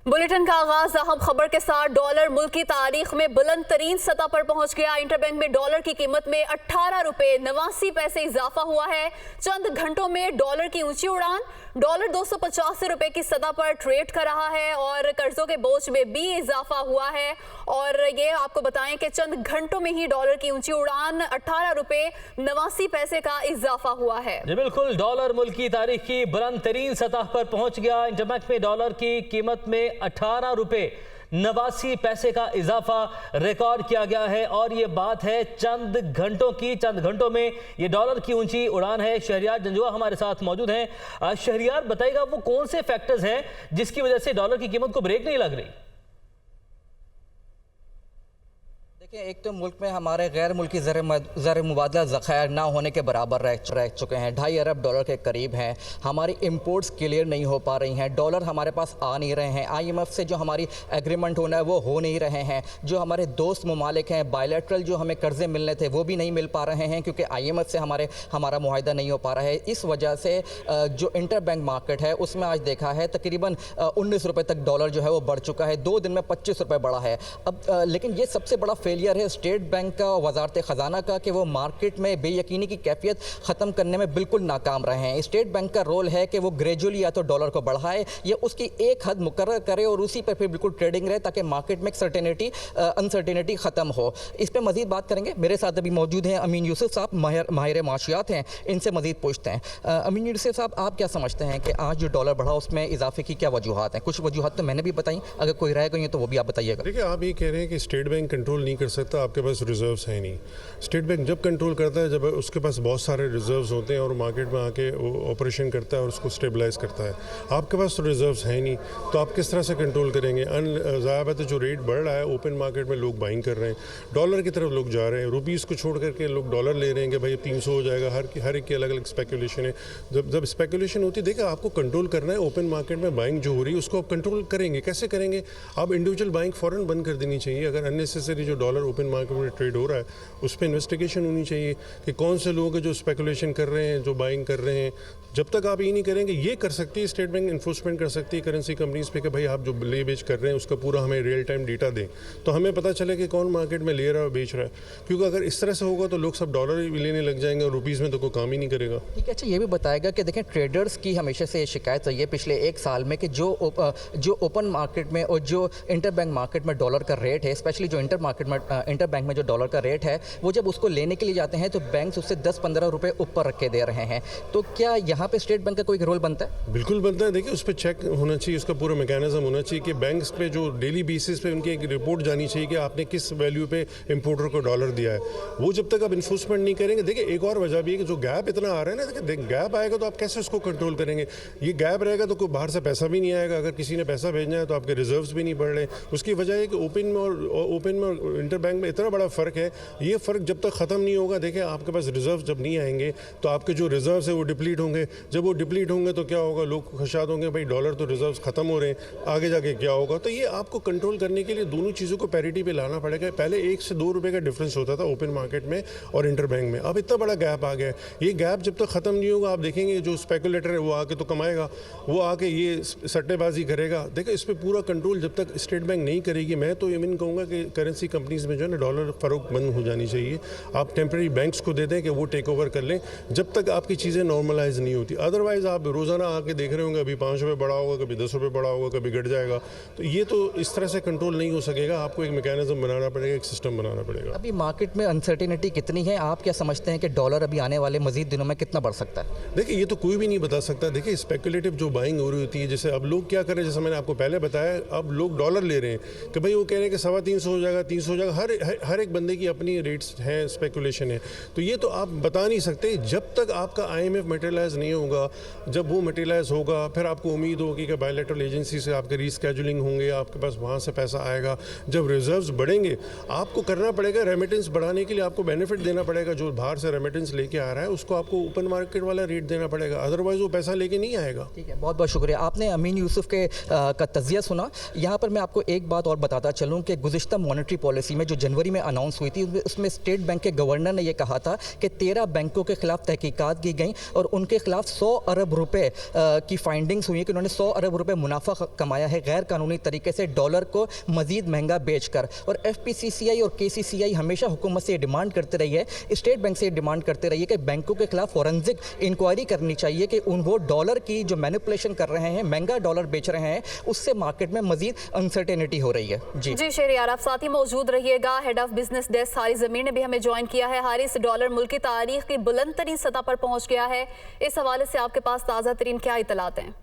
Bulletin का आगाज अहम खबर के साथ। डॉलर मुल्क की तारीख में बुलंद तरीन सतह पर पहुंच गया। इंटरबैंक में डॉलर की कीमत में 18 रुपए 89 पैसे इजाफा हुआ है। चंद घंटों में डॉलर की ऊंची उड़ान। डॉलर 285 रुपए की सतह पर ट्रेड कर रहा है और कर्जों के बोझ में भी इजाफा हुआ है। और ये आपको बताएं कि चंद घंटों में ही डॉलर की ऊंची उड़ान 18 रुपए 89 पैसे का इजाफा हुआ है। जी बिल्कुल, डॉलर मुल्क की तारीख की बुलंद तरीन सतह पर पहुंच गया। इंटरबैंक में डॉलर की कीमत में 18 रुपए 89 पैसे का इजाफा रिकॉर्ड किया गया है। और ये बात है चंद घंटों की। चंद घंटों में ये डॉलर की ऊंची उड़ान है। शहरियार जंजुआ हमारे साथ मौजूद हैं। शहरियार, बताइएगा वो कौन से फैक्टर्स हैं जिसकी वजह से डॉलर की कीमत को ब्रेक नहीं लग रही? देखिए, एक तो मुल्क में हमारे गैर मुल्की ज़र मुबादला ज़ख़ायर ना होने के बराबर रह चुके हैं। 2.5 अरब डॉलर के करीब हैं। हमारी इंपोर्ट्स क्लियर नहीं हो पा रही हैं। डॉलर हमारे पास आ नहीं रहे हैं। IMF से जो हमारी एग्रीमेंट होना है वो हो नहीं रहे हैं। जो हमारे दोस्त ममालिक हैं, बायलैटरल जो हमें कर्जे मिलने थे वो भी नहीं मिल पा रहे हैं क्योंकि IMF से हमारा मुआहिदा नहीं हो पा रहा है। इस वजह से जो इंटर बैंक मार्केट है उसमें आज देखा है तकरीबन 19 रुपये तक डॉलर जो है वो बढ़ चुका है। 2 दिन में 25 रुपये बढ़ा है। अब लेकिन ये सबसे बड़ा फेलियर है स्टेट बैंक का, वजारत ख़जाना का, कि वो मार्केट में बेयकीनी की कैफियत ख़त्म करने में बिल्कुल नाकाम रहे हैं। स्टेट बैंक का रोल है कि वो ग्रेजुअली या तो डॉलर को बढ़ाए या उसकी एक हद मुकर्रर करे और उसी पर फिर बिल्कुल ट्रेडिंग रहे ताकि मार्केट में एक अनसर्टेनिटी ख़त्म हो। इस पर मज़ीद बात करेंगे। मेरे साथ अभी मौजूद हैं अमीन यूसुफ साहब, माहिर माशियात हैं। इनसे मज़ीद पूछते हैं। अमीन यूसुफ साहब, आप क्या समझते हैं कि आज जो डॉलर बढ़ा उसमें इजाफे की क्या वजूहत हैं? कुछ वजूहत तो मैंने भी बताई, अगर कोई रह गई है तो वो भी आप बताइएगा। देखिए, आप ये कह रहे हैं कि स्टेट बैंक कंट्रोल नहीं कर सकता, आपके पास रिजर्व्स हैं नहीं। स्टेट बैंक जब कंट्रोल करता है जब उसके पास बहुत सारे रिजर्व्स होते हैं और मार्केट में आके ऑपरेशन करता है और उसको स्टेबलाइज करता है। आपके पास तो रिजर्व्स हैं नहीं, तो आप किस तरह से कंट्रोल करेंगे? ज़ाहिर है जो रेट बढ़ रहा है, ओपन मार्केट में लोग बाइंग कर रहे हैं, डॉलर की तरफ लोग जा रहे हैं। रुपीज़ को छोड़ करके लोग डॉलर ले रहे हैं कि भाई 300 हो जाएगा। हर एक की अलग अलग स्पेकुलेशन है। जब स्पेकुलेशन होती है, देखिए आपको कंट्रोल करना है। ओपन मार्केट में बाइंग जो हो रही है उसको आप कंट्रोल करेंगे, कैसे करेंगे? आप इंडिविजुअल बाइंग फ़ौरन बंद कर देनी चाहिए। अगर अननेसेसरी जो डॉलर ओपन मार्केट में ट्रेड हो रहा है उस पर इन्वेस्टिगेशन होनी चाहिए कि कौन से लोग हैं जो स्पेकुलेशन कर रहे हैं, जो बाइंग कर रहे हैं। जब तक आप ये नहीं करेंगे, ये कर सकती है स्टेट बैंक, इन्फोर्समेंट कर सकती है करेंसी कंपनीज पे कि भाई आप जो ले बेच कर रहे हैं उसका पूरा हमें रियल टाइम डेटा दें, तो हमें पता चले कि कौन मार्केट में ले रहा है और बेच रहा है। क्योंकि अगर इस तरह से होगा तो लोग सब डॉलर ही लेने लग जाएंगे और रुपीज़ में तो कोई काम ही नहीं करेगा। ठीक है, अच्छा ये भी बताएगा कि देखें ट्रेडर्स की हमेशा से ये शिकायत रही है पिछले 1 साल में कि जो ओपन मार्केट में और जो इंटर बैंक मार्केट में डॉलर का रेट है, स्पेशली जो इंटर बैंक में जो डॉलर का रेट है, वो जब उसको लेने के लिए जाते हैं तो बैंक उससे 10-15 रुपए ऊपर रख के दे रहे हैं। तो क्या यहाँ पे स्टेट बैंक का कोई रोल बनता है? बिल्कुल बनता है। देखिए, उस पर चेक होना चाहिए, उसका पूरा मैकेनिज्म होना चाहिए कि बैंक्स पे जो डेली बेसिस पे उनकी एक रिपोर्ट जानी चाहिए कि आपने किस वैल्यू पे इंपोर्टर को डॉलर दिया है। वो जब तक आप इन्फोर्समेंट नहीं करेंगे, देखिए एक और वजह भी है कि जो गैप इतना आ रहा है ना, देखिए गैप आएगा तो आप कैसे उसको कंट्रोल करेंगे? ये गैप रहेगा तो कोई बाहर से पैसा भी नहीं आएगा। अगर किसी ने पैसा भेजना है तो आपके रिजर्व्स भी नहीं बढ़ रहे। उसकी वजह है कि ओपन में और इंटर बैंक में इतना बड़ा फ़र्क है। ये फ़र्क जब तक ख़त्म नहीं होगा, देखिए आपके पास रिजर्व जब नहीं आएंगे तो आपके जो रिजर्व्स है वो डिप्लीट होंगे। जब वो डिप्लीट होंगे तो क्या होगा? लोग खशाद होंगे, भाई डॉलर तो रिजर्व्स ख़त्म हो रहे हैं, आगे जाके क्या होगा? तो ये आपको कंट्रोल करने के लिए दोनों चीज़ों को पैरिटी पे लाना पड़ेगा। पहले 1 से 2 रुपये का डिफरेंस होता था ओपन मार्केट में और इंटर बैंक में, अब इतना बड़ा गैप आ गया है। ये गैप जब तक ख़त्म नहीं होगा, आप देखेंगे जो स्पेकुलेटर है वो आके तो कमाएगा, वो आके ये सट्टेबाजी करेगा। देखो, इस पर पूरा कंट्रोल जब तक स्टेट बैंक नहीं करेगी, मैं तो इवन कहूँगा कि करेंसी कंपनीज में जो है ना डॉलर फ़रोख्त बंद हो जानी चाहिए। आप टेम्प्रेरी बैंक्स को दे दें कि वो टेक ओवर कर लें जब तक आपकी चीज़ें नॉर्मलाइज नहीं होती। अदरवाइज़ आप रोज़ाना आके देख रहे होंगे, अभी 5 रुपये बढ़ा होगा, कभी 10 रुपये बढ़ा होगा, कभी घट जाएगा। तो ये तो इस तरह से कंट्रोल नहीं हो सकेगा। आपको एक मैकेनिज्म बनाना पड़ेगा, एक सिस्टम बनाना पड़ेगा। अभी मार्केट में अनसर्टेनिटी कितनी है? आप क्या समझते हैं कि डॉलर अभी आने वाले मजीद दिनों में कितना बढ़ सकता है? देखिए, ये तो कोई भी नहीं बता सकता। देखिए, स्पेकुलेटिव जो बाइंग हो रही होती है, जैसे अब लोग क्या कर रहे हैं, जैसे मैंने आपको पहले बताया, अब लोग डॉलर ले रहे हैं कि भाई वो कह रहे हैं कि 350 हो जाएगा, 300 हो जाएगा। हर एक बंदे की अपनी रेट्स हैं, स्पेकुलेशन है। तो ये तो आप बता नहीं सकते जब तक आपका IMF मटेरियलाइज नहीं होगा। जब वो मटेरियलाइज होगा फिर आपको उम्मीद होगी कि बायलैटरल एजेंसी से आपके रीस्केजुलिंग होंगे, आपके पास वहाँ से पैसा आएगा। जब रिजर्व्स बढ़ेंगे, आपको करना पड़ेगा रेमिटेंस बढ़ाने के लिए, आपको बेनिफिट देना पड़ेगा। जो बाहर से रेमिटेंस लेके आ रहा है उसको आपको ओपन मार्केट वाला रेट देना पड़ेगा, अदरवाइज वो पैसा लेके नहीं आएगा। ठीक है, बहुत बहुत शुक्रिया। आपने अमीन यूसुफ का तजिया सुना। यहाँ पर मैं आपको एक बात और बताता चलूँ कि गुज़िश्ता मॉनेटरी पॉलिसी में में जो जनवरी में अनाउंस हुई थी उसमें स्टेट बैंक के गवर्नर ने यह कहा था कि 13 बैंकों के खिलाफ तहकीकात की गई और उनके खिलाफ 100 अरब रुपए की फाइंडिंग्स हुई है कि उन्होंने 100 अरब रुपए मुनाफा कमाया है गैर कानूनी तरीके से डॉलर को मजीद महंगा बेचकर। और FPCCI और KCCI हमेशा हुकूमत से डिमांड करते रही है, स्टेट बैंक से डिमांड करते रही है कि बैंकों के खिलाफ फॉरेंसिक इंक्वायरी करनी चाहिए कि वो डॉलर की जो मैनिपुलेशन कर रहे हैं, महंगा डॉलर बेच रहे हैं, उससे मार्केट में मजीद अनसर्टेनिटी हो रही है। जी शहरियार, आप साथ ही मौजूद रहिएगा। Head of business desk Haris Zamir ने भी हमें ज्वाइन किया है। हारिस, डॉलर मुल्क की तारीख की बुलंद तरीन सतह पर पहुंच गया है, इस हवाले से आपके पास ताज़ा तरीन क्या इत्तलात हैं?